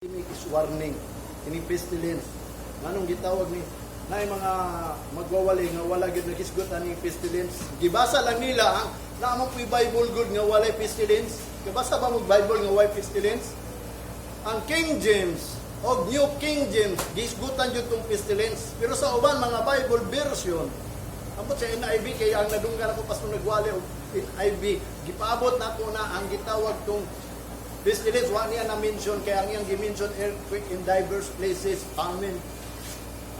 Ini is warning, ini pestilence. Nganong gitawag ni na mga magwawali nga wala gid nakisgot ani pestilence. Gibasa lang nila na mo pi Bible good nga walay pestilence. Gibasa ba mo Bible nga walay pestilence? Ang King James o New King James gisgutan jud tong pestilence. Pero sa uban mga Bible version, ambot sa NIV kay ang nadunggan ako pas nagwali og NIV, gipaabot na ko na ang gitawag tong pestilence, wa niya na-mention, kaya ang iyang gi-mention earthquake in diverse places. Amen.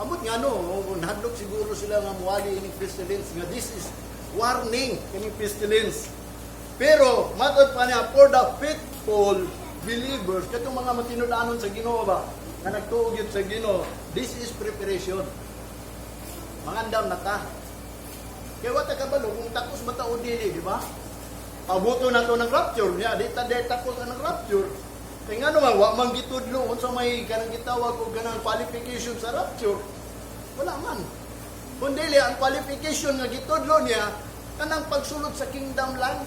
Amot nga nahadlok siguro sila nga muwali ining pestilence, nga this is warning ining pestilence. Pero, matod pa niya, for the faithful believers, katong mga matinudanon sa Ginoo ba, na nagtuog yun sa Ginoo, this is preparation. Mangandam na ta. Kaya wata kabalo, kung takos ba ta o dili, di ba? Abuto na to ng rapture niya, data ko ng rapture. Kaya nga naman, wa man gitudlo unsa may kanang gitawag og ganang qualification sa rapture. Wala man. Kundi ang qualification nga gitudlo niya kanang pagsulod sa kingdom lang.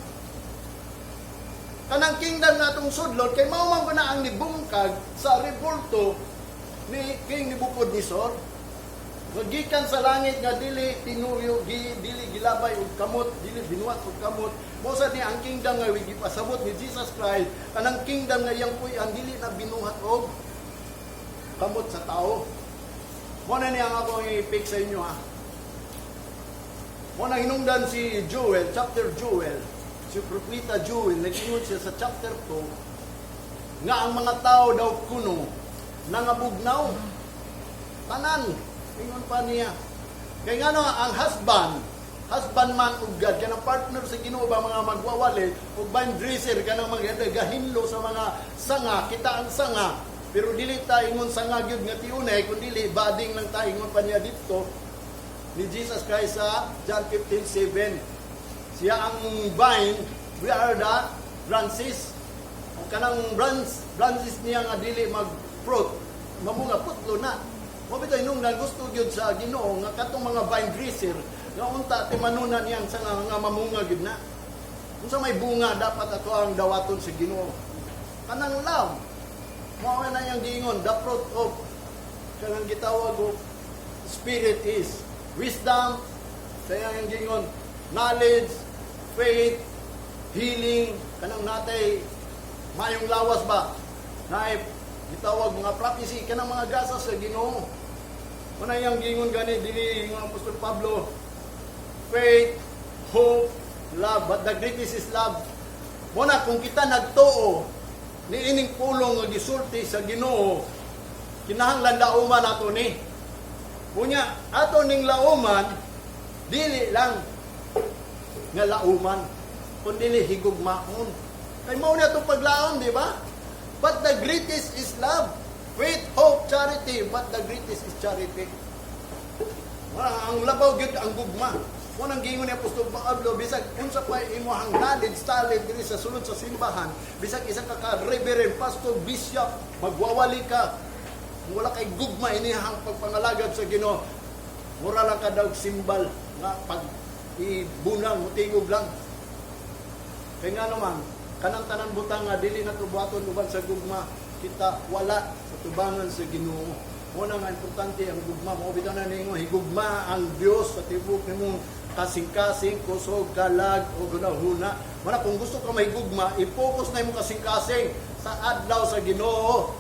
Kanang kingdom natong sudlot kay mao man na ang nibungkag sa revolto ni King Nebuchadnezzar. Magikan sa langit nga dili tinuyo, dili gilabay og kamot, dili binuhat og kamot. Mosa ni ang kingdom nga gipasabot ni Jesus Christ, kanang kingdom nga iyang puy ang dili na binuhat og kamot sa tao. Mo na ni ang ako i-pick sa inyo ha. Mo na hinungdan si Joel, chapter Joel, si propeta Joel, nag-ingon siya sa chapter 2 nga ang mga tao daw kuno nangabugnaw tanan. Ingon pa niya. Kaya nga ang husband man ug God, kanang partner sa Ginoo ba mga magwawali, ug vine dresser kanang magahinlo sa mga sanga, kita ang sanga. Pero dili ta ingon sanga gyud nga tiunay, kun dili bading lang ta ingon pa niya dito ni Jesus Christ sa John 15:7. Siya ang vine, we are the branches. O kanang branches niya nga dili mag-fruit, mamunga putlo na. Mabito nung gusto gyud sa Ginoo nga katong mga vine dresser nga unta timanunan niyang sa nga mamunga gyud na. Unsa may bunga dapat ato ang dawaton sa Ginoo. Kanang love. Mao na yang giingon the fruit of kanang gitawag og spirit is wisdom, saya yang giingon knowledge, faith, healing, kanang natay mayong lawas ba. Naay gitawag mga prophecy kanang mga gasa sa Ginoo. Una yang gingon gani dili ng Apostol Pablo, faith, hope, love, but the greatest is love. Muna kung kita nagtuo ni ining pulong nga gisulti sa Ginoo, kinahanglan lauman nato ni. Kunya ato ning lauman dili lang nga lauman, kundi higugmaon. Kay mao na to paglaom, di ba? But the greatest is love. Faith, hope, charity. But the greatest is charity. Ang labaw gyud ang gugma. Mo nang gingon ni Apostol Pablo, bisag unsa pa imong knowledge, talent diri sa sulod sa simbahan, bisag isa ka reverend, pastor, bishop, magwawali ka. Wala kay gugma inihang pagpangalagad sa Ginoo. Mura lang ka daw simbal nga pag ibunang mutingog lang. Kaya nga naman, kanang tanan butang nga dili na tubuhaton uban sa gugma, kita wala sa tubangan sa Ginoo. Muna nga importante ang gugma. Mo bitaw na ninyo higugma ang Dios sa tibok nimo kasing-kasing, kusog, kalag o gunahuna. Muna kung gusto ka may gugma, i-focus na imong kasing-kasing sa adlaw sa Ginoo.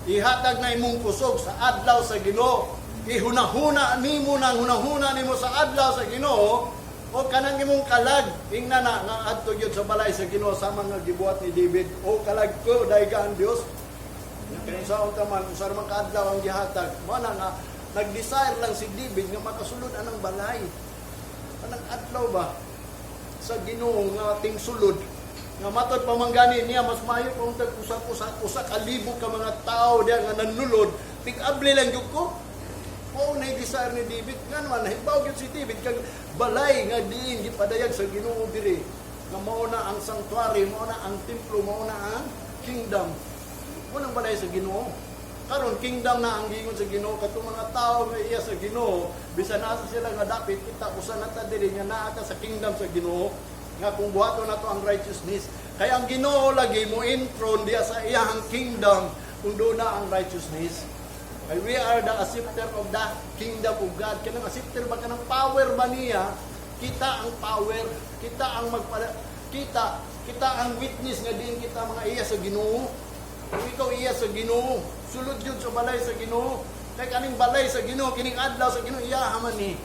Ihatag na imong kusog sa adlaw sa Ginoo. Ihunahuna nimo nang hunahuna nimo sa adlaw sa Ginoo. O kanang imong kalag, ingna na nga adto gyud sa balay sa Ginoo sama nga gibuhat ni David. O kalag ko dayga ang Dios. Kaya sa unta man usar man kaadlaw ang gihatag. Mo na nga nag-desire lang si David nga makasulod anang balay. Kanang adlaw ba sa Ginoo nga ating sulod. Nga matod pamanggani niya mas maayo kung usa ka libo ka mga tao diya nga nanulod. Tig-abli lang gyud ko. Oo, na-desire ni David. Nga naman, nahibaw yun si David kag balay nga diin gipadayag sa Ginoo diri. Nga mao na ang sanctuary, mao na ang templo, mao na ang kingdom. Mao nang balay sa Ginoo. Karon kingdom na ang gingon sa Ginoo katong mga tao nga iya sa Ginoo, bisan nasa sila nga dapit kita usa na ta diri nga naa ta sa kingdom sa Ginoo. Nga kung buhaton nato ang righteousness, kaya ang Ginoo lagi mo intron diya sa iyang kingdom kung doon na ang righteousness. Kay we are the acceptor of the kingdom of God. Kanang acceptor ba kanang power ba niya? Kita ang power, kita ang kita ang witness nga din kita mga iya sa Ginoo. Kung ikaw iya sa Ginoo, sulod yun sa balay sa Ginoo. Kay kaning balay sa Ginoo, kining adlaw sa Ginoo iya man ni.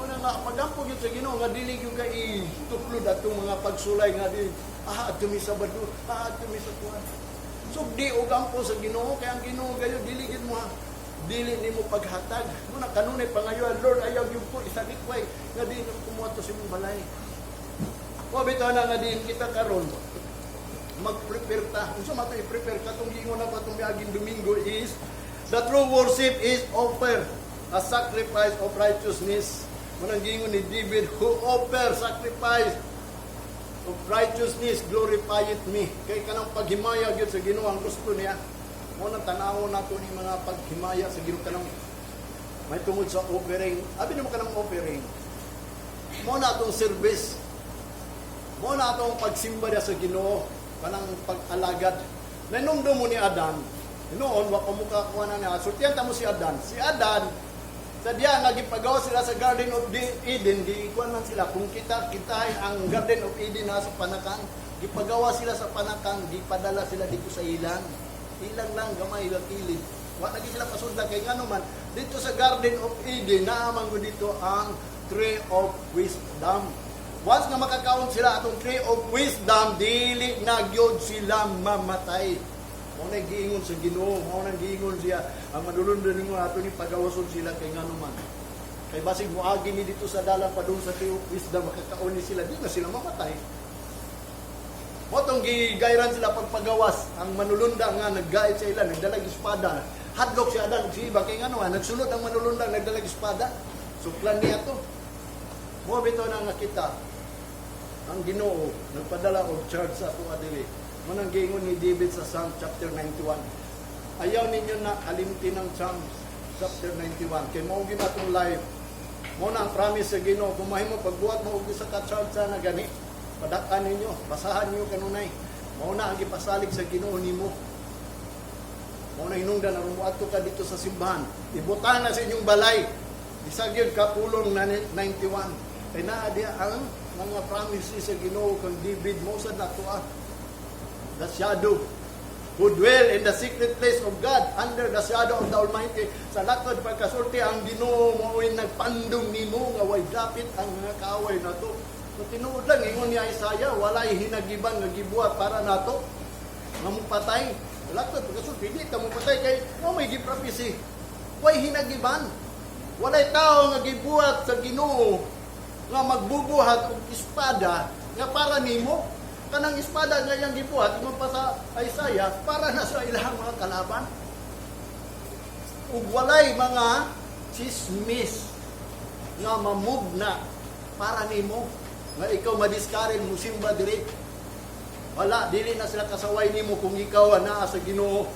Una nga pagampog yun sa Ginoo nga dili yung kay tuklod atong mga pagsulay nga di adto mi Sabado, adto mi sa kuan. Sugdi og ampo sa Ginoo kay ang Ginoo gayo dili gid mo dili nimo paghatag. Muna kanunay pangayo Lord ayaw gyud ko isalikway nga di kumuadto sa imong balay. O bitaw na nga din kita karon mag-prepare ta. Unsa man to i-prepare katong giingon na patong miaging Domingo is the true worship is offer a sacrifice of righteousness. Manang giingon ni David, who offer sacrifice of righteousness glorifieth me. Kay kanang paghimaya gyud sa Ginoo ang gusto niya. Mo nang tan-awon nato ni mga paghimaya sa Ginoo kanang may tungod sa offering. Abi nimo kanang offering. Mo na atong service. Mo na atong pagsimba sa Ginoo, kanang pag-alagad. Nanumdum mo ni Adan. Noon wa pa mo kakuha na niya. Sultihan ta mo si Adan. Si Adan sadya nga gipagawa sila sa Garden of Eden, giikuan man sila kung kita ang Garden of Eden na sa Panakan, gipagawa sila sa Panakan, gipadala sila dito sa ilang lang gamay lang kilid. Wa na sila pasudlan kay ngano man dito sa Garden of Eden naaman ko dito ang Tree of Wisdom. Once nga makakaon sila atong Tree of Wisdom, dili na gyud sila mamatay. Mo na giingon sa Ginoo, mo na giingon siya ang madulundon ninyo ato ni pagawason sila kay ngano man. Kay basig moagi ni dito sa dalan padung sa Tree of Wisdom makakaon ni sila, di na sila mamatay. Motong gigayran sila pagpagawas ang manulunda nga naggait sa ilan, nagdalag espada. Hadlok si Adan si iba kay ngano nagsulod ang manulunda nagdalag espada. So plan niya to. Mo bitaw na nga kita ang Ginoo nagpadala og charge sa ato adili. Manang giingon ni David sa Psalm chapter 91. Ayaw ninyo na kalimti ng Psalms chapter 91. Kay mao gyud atong life. Mo na ang promise sa Ginoo kung mahimo pagbuhat mo og isa ka charge na gani. Padakan ninyo, basahan niyo kanunay. Mao na ang gipasalig sa Ginoo nimo. Mao na hinungdan aron moadto ka dito sa simbahan. Ibutang na sa inyong balay. Isagyod ka pulong na 91. Kay naa diha ang mga promises sa Ginoo kang David mo sa natua. The shadow who dwell in the secret place of God under the shadow of the Almighty. Sa lakod pagkasulti ang Ginoo mo'y nagpandong nimo nga way dapit ang mga kaaway nato. So tinuod lang ingon ni Isaiah, walay hinagiban nga gibuhat para nato nga mupatay. Lakod pagkasulti di ta mupatay kay mo may giprophecy. Way hinagiban. Walay tao nga gibuhat sa Ginoo nga magbubuhat og espada nga para nimo. Kanang espada nga yang gibuhat mo pa sa Isaiah para na sa ilang mga kalaban. Ug walay mga chismis nga mamugna para nimo nga ikaw madiskaren mo simba diri. Wala dili na sila kasaway nimo kung ikaw naa sa Ginoo.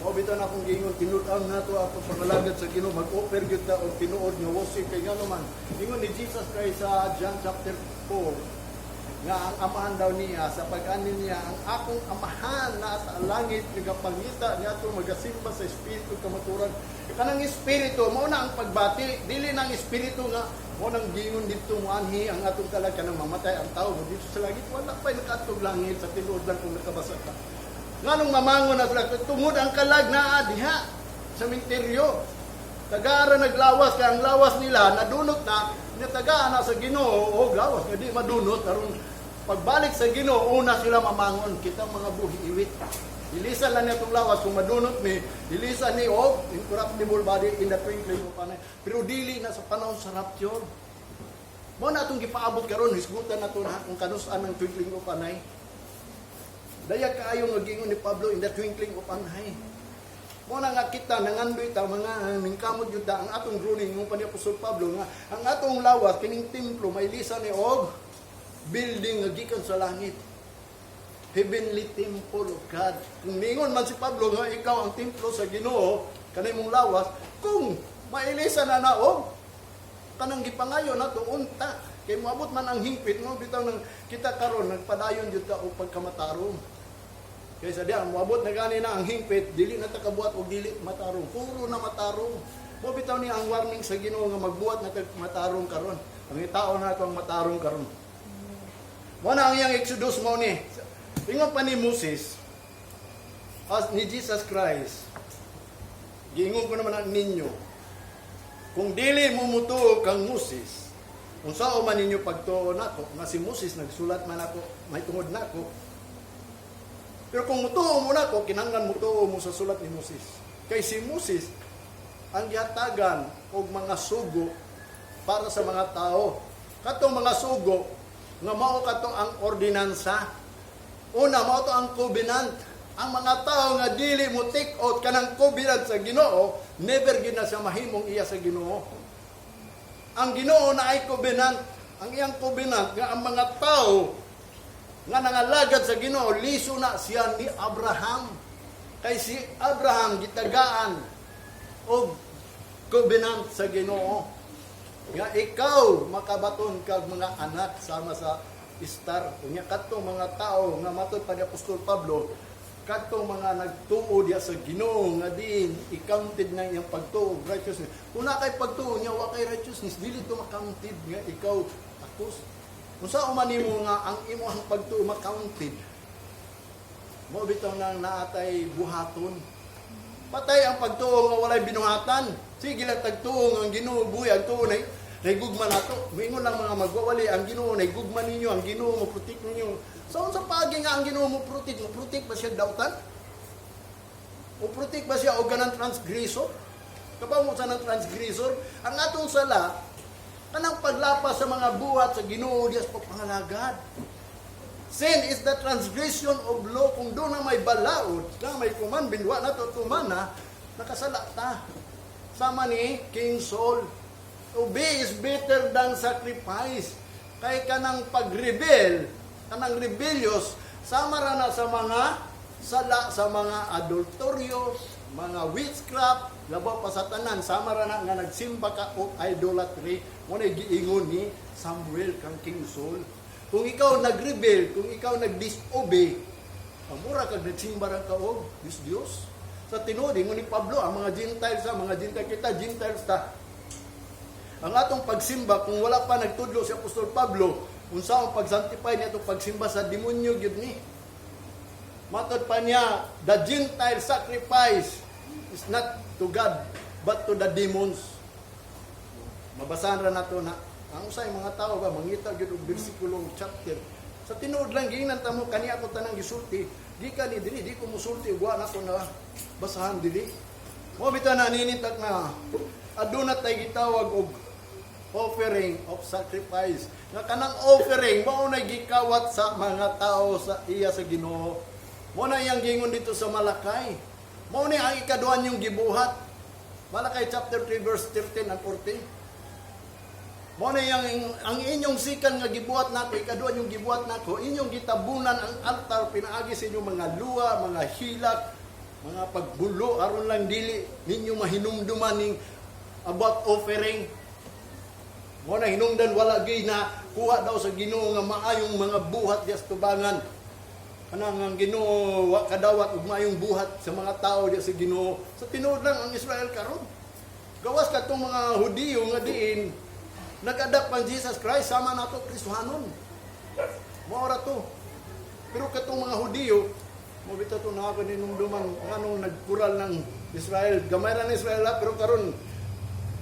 O bitaw na kung gingon tinud-ang nato ako pangalagad sa Ginoo mag-offer gyud ta og tinuod nga worship kay ngano man. Ingon ni Jesus Christ sa John chapter 4 nga ang amahan daw niya sa pag-anin niya ang akong amahan na sa langit nagapangita niya to magasimba sa espiritu kamaturan. Kanang espiritu mao na ang pagbati, dili nang espiritu nga mo nang gingon dito mo anhi ang atong kalag kanang mamatay ang tao dito sa langit wala pa nakatog langit sa tinuod lang kung nakabasa ka. Nganong mamangon na sila tungod ang kalag naa diha sa minteryo. Tagara naglawas kay ang lawas nila nadunot na natagaan na sa Ginoo o lawas nga di madunot aron pagbalik sa Ginoo una sila mamangon kitang mga buhi iwit. Dilisan lang nitong lawas kung madunot ni dilisan ni incorruptible body in the twinkling of an eye. Pero dili na sa panahon sa rapture. Mo na atong gipaabot karon hisgutan nato na kung kanusan ng twinkling of an eye. Daya kaayo nga gingon ni Pablo in the twinkling of an eye. Mo na nga kita nangandoy ta mga ningkamot jud ang atong ruling ng pa ni Apostol Pablo nga ang atong lawas kining templo may lisan ni og building nga gikan sa langit. Heavenly temple of God. Kung ningon man si Pablo nga ikaw ang templo sa Ginoo kanay mong lawas kung mailisan na naog kanang gipangayo nato unta kay moabot man ang hingpit mo bitaw nang kita karon nagpadayon jud ta og pagkamatarong. Kaysa diyan, moabot na gani na ang hingpit, dili na takabuhat o dili matarong. Puro na matarong. Mo bitaw niya ang warning sa Ginoo nga magbuhat na matarong karon. Ang tao na ito ang matarong karon. Mo na ang iyang Exodus mo ni. Ingon pa ni Moses, as ni Jesus Christ, giingon ko naman ang ninyo, kung dili mo mutuo kang Moses, kung sao man ninyo pagtuo nako, nga si Moses nagsulat man ako, may tungod nako. Pero kung mutuo mo nako, kinahanglan mutuo mo sa sulat ni Moses. Kay si Moses ang gihatagan og mga sugo para sa mga tao. Katong mga sugo nga mao kato ang ordinansa. Una mao to ang covenant. Ang mga tao nga dili mo take out kanang covenant sa Ginoo, never gid na siya mahimong iya sa Ginoo. Ang Ginoo na ay covenant. Ang iyang covenant nga ang mga tao nga nangalagad sa Ginoo, liso na siya ni Abraham. Kay si Abraham gitagaan og covenant sa Ginoo. Nga ikaw makabaton kag mga anak sama sa star. Unya kadtong mga tao nga matud pa ni Apostol Pablo, kadtong mga nagtuo diya sa Ginoo nga din i-counted na iyang pagtuo righteousness. Kung na kay pagtuo niya wa kay righteousness, dili to ma-counted nga ikaw takos. Kung sa umanimo nga ang imo ang pagtuo ma-counted, mo bitaw nang naatay buhaton. Patay ang pagtuo nga walay binuhatan. Sige lang tagtuo nga ang Ginoo buhi ang tuo nay gugma nato. Moingon lang mga magwawali ang Ginoo nay gugma ninyo, ang Ginoo mo protect ninyo. So sa pagi nga ang Ginoo mo protect ba siya dautan? O protect ba siya og ganang transgressor? Kabaw mo sa nang transgressor, ang atong sala kanang paglapas sa mga buhat sa Ginoo diya sa pangalagad. Sin is the transgression of law. Kung doon na may balaod, na may commandment, wa na to tumana, nakasala ta. Sama ni King Saul. Obey is better than sacrifice. Kay kanang pag-rebel, kanang rebellious, sama ra na sa mga sala, sa mga adulterious, mga witchcraft, labaw pa sa tanan, sama ra na nga nagsimba ka o idolatry. Muna giingon ni Samuel kang King Saul. Kung ikaw nag-rebel, kung ikaw nag-disobey, amura kag nagsimba ra ka og Diyos. Sa tinuod ingon ni Pablo, ang mga Gentiles kita Gentiles ta. Ang atong pagsimba kung wala pa nagtudlo si Apostol Pablo, unsa ang pag-sanctify niya itong pagsimba sa demonyo gyud ni. Matod pa niya, the Gentile sacrifice is not to God, but to the demons. Mabasahan ra nato na ang usay mga tao ba mangita gyud og bersikulo chapter. Sa tinuod lang giingnan ta mo kani ako tanang gisulti, di ka ni diri di ko mosulti ug wa na ko na basahan diri. Mo bitaw na ninitag na aduna tay gitawag og offering of sacrifice. Nga kanang offering mao na gikawat sa mga tao sa iya sa Ginoo. Mo na iyang gingon dito sa Malakay. Mao ni ang ikaduhan yung gibuhat. Malakay chapter 3 verse 13 and 14. Mo na yang ang inyong sikan nga gibuhat nako, ikaduhan yung gibuhat nako, inyong gitabunan ang altar pinaagi sa inyong mga luwa, mga hilak, mga pagbulo aron lang dili ninyo mahinumduman ning about offering. Mo na hinungdan wala gyud na kuha daw sa Ginoo nga maayong mga buhat diya sa tubangan. Kanang ang Ginoo wa kadawat og maayong buhat sa mga tao diya sa Ginoo. Sa tinuod lang ang Israel karon. Gawas katong mga Hudiyo nga diin nag-adapt ang Jesus Christ sama nato Kristohanon. Mao ra to. Pero katong mga Hudiyo, mo bitaw to na ako ninumduman nganong nagkural ng Israel. Gamay ra ng Israel pero karon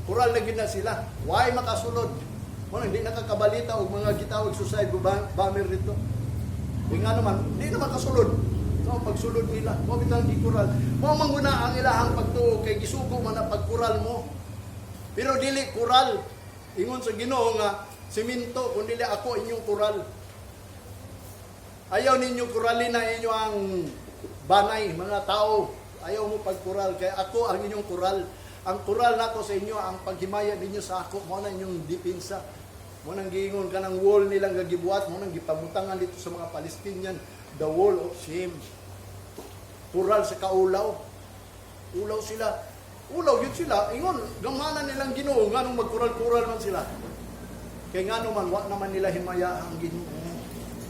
kural na gid na sila. Why makasulod? Mo hindi nakakabalita og mga gitawag suicide bomber dito. Nga naman, hindi naman kasulod. So pagsulod nila, mo bitaw di kural. Mo mangguna ang ilahang pagtuo kay gisugo man ang pagkural mo. Pero dili kural. Ingon sa Ginoo nga simento kun dili ako inyong kural. Ayaw ninyo kuralin na inyo ang banay mga tao. Ayaw mo pagkural kay ako ang inyong kural. Ang kural nako sa inyo ang paghimaya ninyo sa ako mo na inyong depensa. Mo nang giingon kanang wall nilang gagibuhat mo nang gipamutangan dito sa mga Palestinian, the wall of shame. Kural sa kaulaw. Ulaw sila. Ulaw yun sila, ingon, gamanan nilang Ginoo, nganong magkural-kural man sila. Kaya nga naman, wak naman nila himaya ang Ginoo.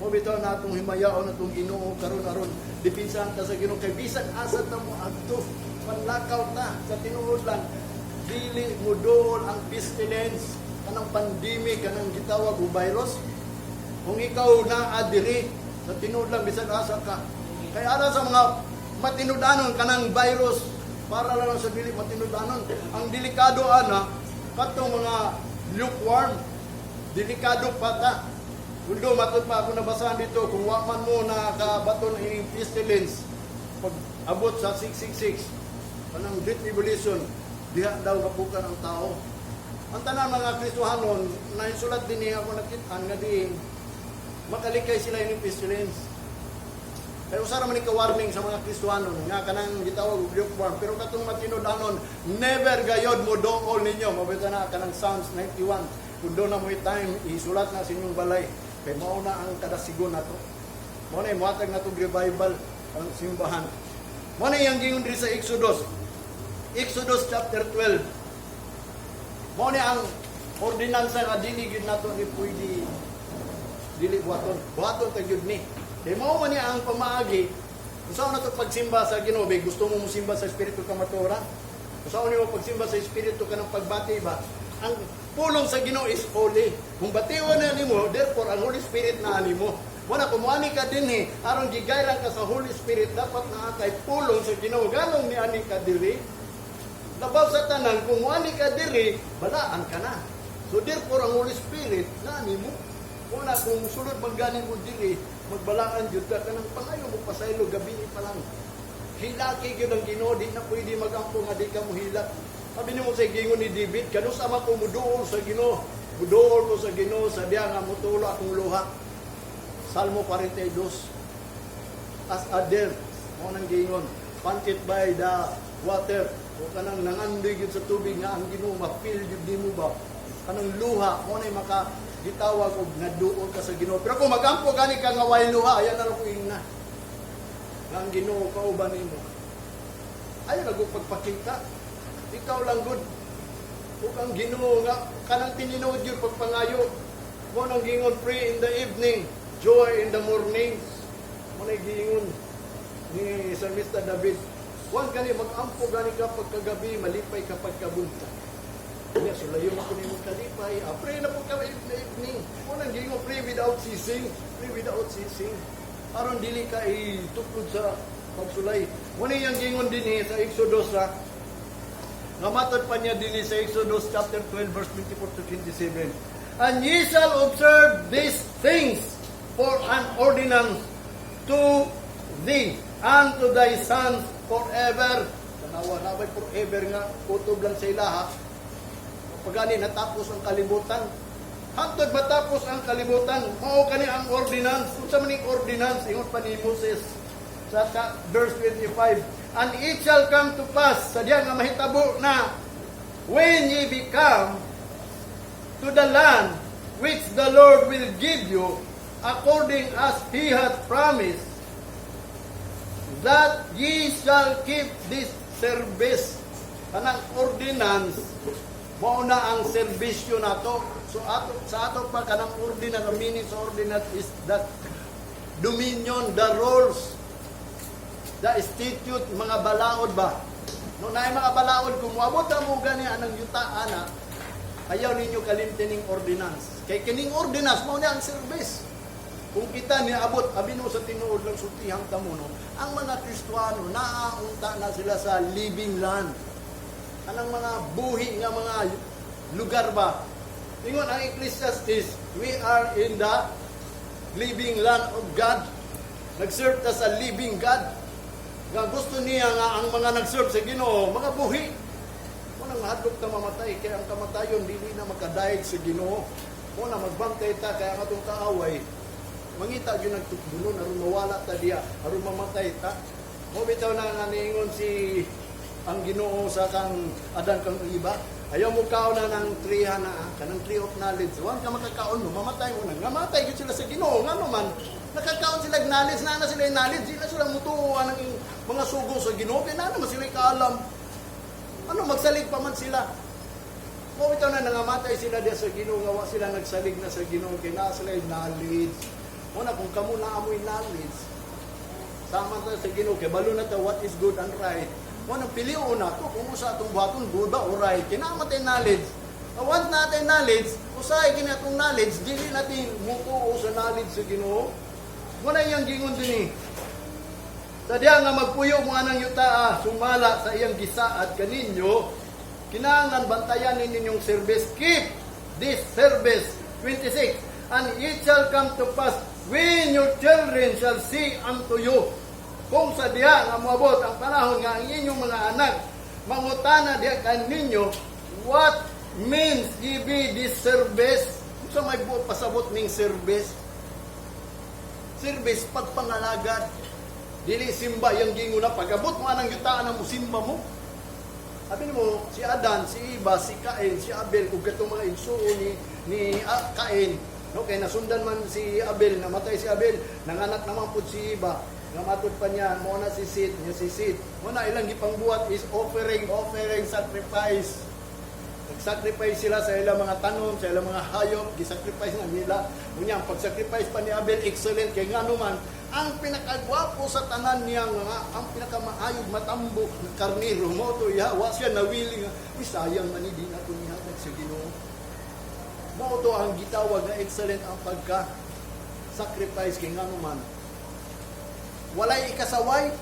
Mo bitaw natong himayaon natong Ginoo karon aron depensahan ta sa Ginoo kay bisan asa ta mo adto panlakaw ta sa tinuod lang dili mo dool ang pestilence kanang pandemic kanang gitawag og virus kung ikaw na adiri sa tinuod lang bisan asa ka kay ara sa mga matinudanon kanang virus para lang sa dili matinudanon ang delikado ana katong mga lukewarm delikado pa ta. Kundo matod pa ako nabasahan dito kung wa man mo nakabaton ining pestilence pag abot sa 666 kanang Great Tribulation diha daw kapukan ang tao. Ang tanan mga Kristohanon na isulat din ako nakit-an nga di makalikay sila ining pestilence. Kaya usara man ka warning sa mga Kristohanon nga kanang gitawag og lukewarm pero katong matinud-anon never gayod mo dool ninyo mabita na kanang Psalms 91 kundo na mo time isulat na sa inyong balay. Kaya mao na ang kadasigon nato. Mao na muhatag nato revival ang simbahan. Mao na yang gingon diri sa Exodus. Exodus chapter 12. Mao na ang ordinansa nga dili gyud nato ni pwede dili buhaton. Buhaton ta gyud ni. Kaya mao man niya ang pamaagi. Usaw na to pagsimba sa Ginoo, gusto mo musimba sa espiritu ka matura? Usaw niyo pagsimba sa espiritu ka ng pagbati ba? Ang pulong sa Ginoo is holy. Kung batiwan na nimo, therefore ang Holy Spirit na animo. Wala kumuani ka dinhi aron gigayran ka sa Holy Spirit dapat na kay pulong sa Ginoo galong ni ani ka diri. Labaw sa tanan kung muani ka diri, balaan ka na. So therefore ang Holy Spirit na animo. Una kung sulod magganin mo diri, magbalaan jud ka kanang pangayo mo pasaylo gabi pa lang. Hilaki gyud ang Ginoo, di na pwede magampo nga di ka mo hilak. Sabi ni mo sa gingon ni David, kanus ama ko muduol sa Ginoo. Muduol ko sa Ginoo sa diya nga mutulo akong luha. Salmo 42. As a deer, mo nang gingon, panted by the water. O kanang nangandoy gyud sa tubig nga ang Ginoo mapil gyud nimo ba? Kanang luha, mo nay maka gitawag og naduol ka sa Ginoo. Pero kung magampo gani ka nga way luha, ayan na ra ko ingna. Nga ang Ginoo kauban nimo. Ayo nagpagpakita. Ikaw lang good. Kung ang Ginoo nga kanang tinuod gyud pagpangayo. Mo nang gingon pray in the evening, joy in the morning. Mo nang gingon ni Psalmista David. Huwag gani mag-ampo gani ka pagkagabi, malipay ka pagkabunta. Kaya sulayo mo ko nimo kalipay. Pray na po ka in the evening. Mo nang gingon pray without ceasing. Pray without ceasing. Aron dili ka ituklod sa pagsulay. Mo nang yang gingon dinhi sa Exodus Namatod pa niya din sa Exodus chapter 12 verse 24 to 27. And ye shall observe these things for an ordinance to thee and to thy sons forever. Tanawa na ba'y forever nga, utob lang sa ilaha. Pagani natapos ang kalibutan. Hantod matapos ang kalibutan, mao kani ang ordinance. Kung sa maning ordinance, ingon pa ni Moses sa verse 25. And it shall come to pass, sa diyan nga mahitabo na, when ye become to the land which the Lord will give you, according as He hath promised, that ye shall keep this service. Kanang ordinance, mao na ang serbisyo nato. So sa ato pa kanang ordinance, ang meaning sa ordinance is that dominion, the rules, the statute, mga balaod ba? No naay mga balaod kung moabot mo gani anang yuta ana, ayaw ninyo kalimtining ordinance. Kay kining ordinance mao ni ang service. Kung kita ni abot abino sa tinuod lang sultihang tamo no, ang mga Kristiyano naaunta na sila sa living land. Anang mga buhi nga mga lugar ba? Ingon ang Ecclesiastes, we are in the living land of God. Nag-serve ta sa living God. Nga gusto niya nga ang mga nag-serve sa Ginoo, mga buhi. Kung nang mahadlok ta mamatay, kaya ang kamatayon dili na makadayeg sa Ginoo. Kung na magbantay ta, kaya ang atong kaaway, mangita yun nagtukbunon, aron mawala ta diya, aron mamatay ta. Mo bitaw na nga niingon si ang Ginoo sa kang Adan kang iba. Ayaw mo kaon na ng triha na, kanang tree of knowledge. Huwag ka makakaon mo, mamatay mo na. Ngamatay yun sila sa Ginoo, nga naman. Nakakaon sila knowledge, na sila yung knowledge, sila sila mutuwa ng mga sugo sa Ginoo, kaya na naman sila kaalam. Ano, magsalig pa man sila. Kung ito na nangamatay sila diya sa Ginoo, ngawa sila nagsalig na sa Ginoo, kaya na sila yung knowledge. Una, kung kamo na amoy knowledge, sama ta sa Ginoo kay balo na ta what is good and right. Una, piliu na to kung usa atong buhaton good ba o right. Kinamatay knowledge. Once natin knowledge, usahay kini atong knowledge, dili natin mutuo sa knowledge sa Ginoo. Muna iyang gingon din Sadya nga magpuyo mo anang yuta sumala sa iyang gisaad kaninyo, kinahanglan bantayan ninyong service. Keep this service. 26. And it shall come to pass when your children shall see unto you. Kung sadya nga moabot ang panahon nga ang inyong mga anak mangutana diha kaninyo, what means ye be this service? So may pasabot ning service. Service pagpangalagad. Dili simba yung gingo na pag-abot mo anang yutaan ang musimba mo. Sabi mo, si Adan, si Iba, si Cain, si Abel, ug katong mga igsuo ni Cain. No, kay nasundan man si Abel, namatay si Abel, nanganak naman po si Iba. Namatod pa niya, mo na si Seth, Mo na ilang gipangbuhat is offering, sacrifice. Nag-sacrifice sila sa ilang mga tanom, sa ilang mga hayop, gisacrifice na nila. Unya, ang pag-sacrifice pa ni Abel, excellent, kay nga naman, ang pinakagwapo sa tanan niya nga, ang pinakamaayog matambok ng karniro mo to wa siya nawili nga, sayang man hindi na ito nihatag sa Ginoo. Mo to ang gitawag na excellent ang pagka-sacrifice kay nga naman. Walay ikasaway,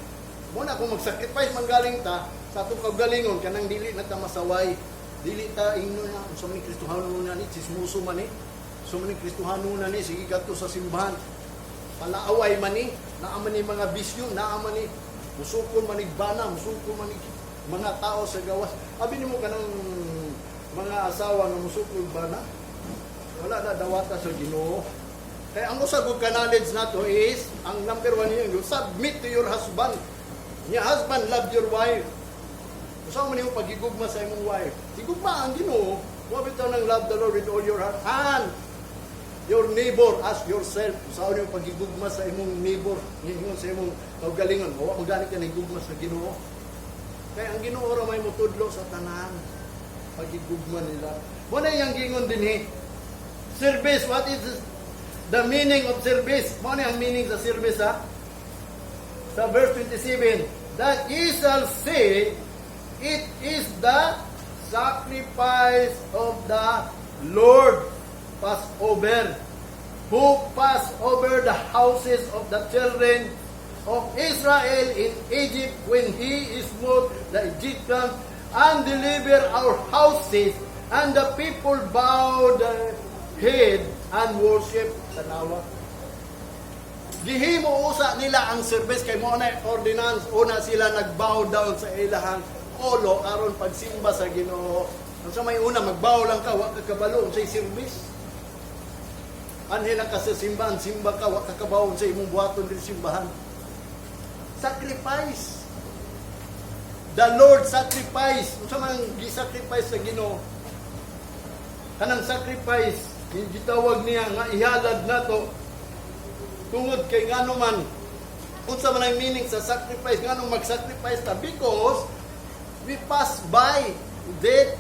muna kung mag-sacrifice manggaling ta, sa itong kagalingon, kanang dili na ta masaway. Dili ta ingno na, sa mga Kristohano na ni, sismuso man ni, sa mga Kristohano na ni, sige ka sa simbahan. Palaaway man ni, naaman ni mga bisyo, naaman ni, musukon manigbana, musukon manig mga tao sa gawas. Abi nimo kanang mga asawa nga musukon bana, wala na dawata sa Ginoo. Kaya ang usagod ka knowledge nato is, ang number 1 niyo, submit to your husband. Your husband love your wife. Usa man nimo pagigugma sa imong wife. Sigugma ang Ginoo, wa bitaw nang love the Lord with all your heart and your neighbor as yourself. Usa man nimo pagigugma sa imong neighbor, ingon sa imong kaugalingon, wa magalit ka nagigugma sa Ginoo. Kaya ang Ginoo ra may mutudlo sa tanan pagigugma nila. Mo na yang gingon dinhi. Service, what is the meaning of service? Mo na ang meaning sa service Sa verse 27, that ye shall say, it is the sacrifice of the Lord Passover, who passed over the houses of the children of Israel in Egypt when he smote the Egyptians and delivered our houses, and the people bowed their head and worship tanawa. Gihimo usa nila ang service kay mo na ordinance, una sila nagbow down sa ilahang ulo aron pagsimba sa Ginoo. Ang sa may una magbow lang ka, wa ka kabalo sa service. Anhela ka sa simbahan, simba ka, wa ka kabawon sa imong buhaton din simbahan. Sacrifice. The Lord sacrifice. Unsa man gi-sacrifice sa Ginoo? Kanang sacrifice, gitawag niya nga ihalad nato tungod kay ngano man unsa man ang meaning sa sacrifice, ngano mag-sacrifice ta because we pass by death,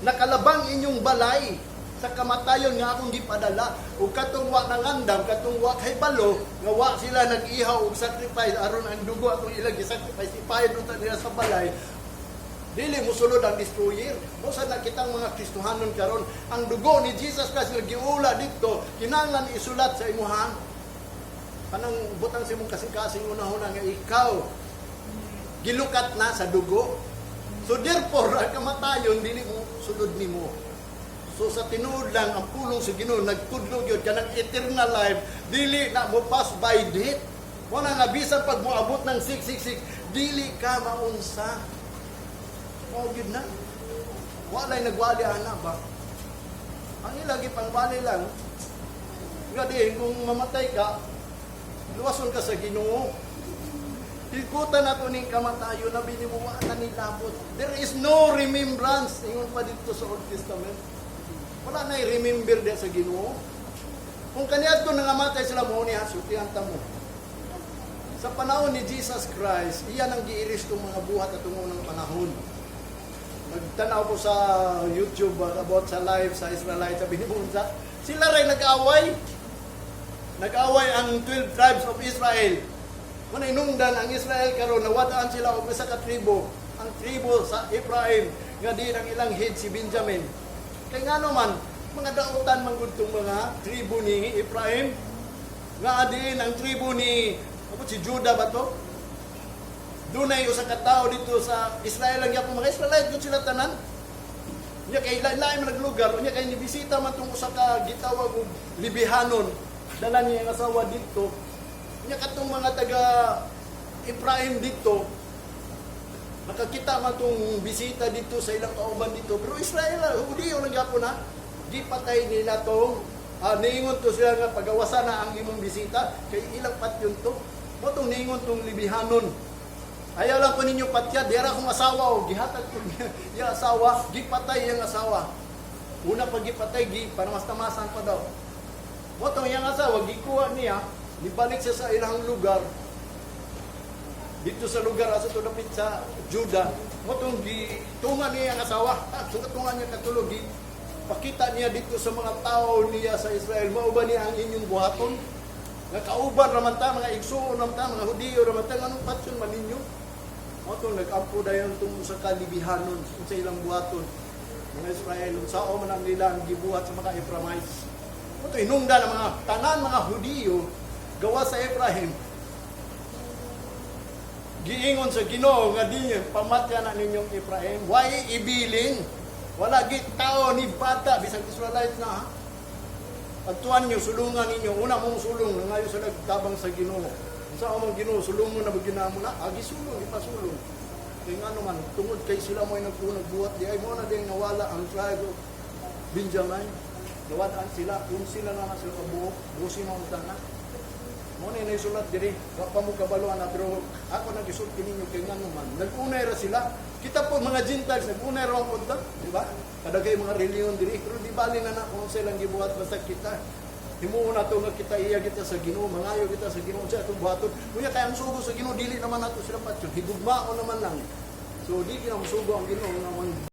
nakalabang inyong balay sa kamatayon nga akong gipadala ug katong wa nangandam, katong wa kay balo nga wa sila nag-ihaw og sacrifice aron ang dugo atong ilang gi-sacrifice ipahid unta nila sa balay, dili mosulod ang destroyer. Usa na kitang mga Kristohanon karon, ang dugo ni Jesus Christ nga giula dito kinahanglan isulat sa imuhang kanang butang sa imong kasing-kasing una-una nga ikaw gilukat na sa dugo. So therefore ang kamatayon dili mo sulod nimo. So sa tinuod lang ang pulong sa Ginoo nagtudlo gyud kanang eternal life, dili na mo pass by death. Wala nga bisan pag moabot ng 666 dili ka maunsa. O gyud na. Walay nagwali ana ba? Ang ilagi pangwali lang. Nga din kung mamatay ka, luwason ka sa Ginoo. Ikutan nato ning kamatayon na binimuwa na nilabot. There is no remembrance. Ingon pa dito sa Old Testament. Wala na i-remember din sa Ginoo. Kung kaniadto nangamatay sila mo ni hasutihan ta mo. Sa panahon ni Jesus Christ, iyan ang giiris tong mga buhat atong unang panahon. Nagtanaw ko sa YouTube about sa live sa Israelite, sabi ni Bunza, sila rin nag-away. nag-away ang 12 tribes of Israel. Muna inungdan ang Israel karon nawadaan sila og usa ka tribo, ang tribo sa Ephraim nga di ang ilang head si Benjamin. Kay ngano man mga dautan man gud tong mga tribo ni Ephraim nga adin ang tribo ni si Judah ba to? Dunay usa ka tawo dito sa Israel lang gyapon mga Israelite gud sila tanan. Nya kay lain man naglugar, nya kay nibisita man tong usa ka gitawag og Libihanon. Dala niya ang asawa dito. Nya katong mga taga Ephraim dito, nakakita man tong bisita dito sa ilang kauban dito. Pero Israel, Hudiyo lang gyapon ha. Gipatay nila tong niingon to sila nga pagawasan na ang imong bisita kay ilang patyon to. Mo tong niingon tong Libihanon. Ayaw lang ko ninyo patya, dira kong asawa o gihatag ko yung asawa, gipatay yung asawa. Una pag gipatay, panamas-tamasan pa daw. Mo tong yung asawa, gikuha niya, nibalik siya sa ilang lugar, dito sa lugar asa to dapit sa Juda. Mo tong gitungan niya ang asawa, tungan niya katulog, pakita niya dito sa mga tao niya sa Israel, mauba niya ang inyong buhaton. Nga kauban raman ta, mga igsuon raman ta, mga Hudiyo raman ta, anong patsyon man ninyo? Mo tong nag-ampo dayon tong sa Kalibihanon sa ilang buhaton. Mga Israel, sao man ang nila ang gibuhat sa mga Ephraimites. Mo to inungdan ang mga tanan mga Hudiyo gawa sa Ephraim. Giingon sa Ginoo nga di pamatya na ninyong Ephraim, why ibilin? Wala git tao ni bata bisag Israelites na ha. Pagtuan nyo, sulungan ninyo, una mong sulong na ngayon sa nagtabang sa Ginoo. Sa amang Ginoo, sulong mo na bagina mo na, sulong, ipasulong. Kaya nga naman, tungod kay sila mo ay nagbuhat, di ay mo na din nawala ang tribe of Benjamin. Nawadaan sila, kung sila na sila kabuok, busin ang tanan. Mo na isulat diri, pa mo kabaluan na, pero ako nag-isulti ninyo kay nga naman. Nag-unay ra sila, kita po mga Gentiles, nag-unay ra ang punta, di ba? Kada kayo mga reliyon diri, pero di bali na kung silang gibuhat basta kita. Himuon na to nga kita iya kita sa Ginoo, mangayo kita sa Ginoo sa atong buhaton. Kuya kay ang sugo sa Ginoo dili naman nato sila patyon, higugmaon naman lang. So di kita musugo ang Ginoo naman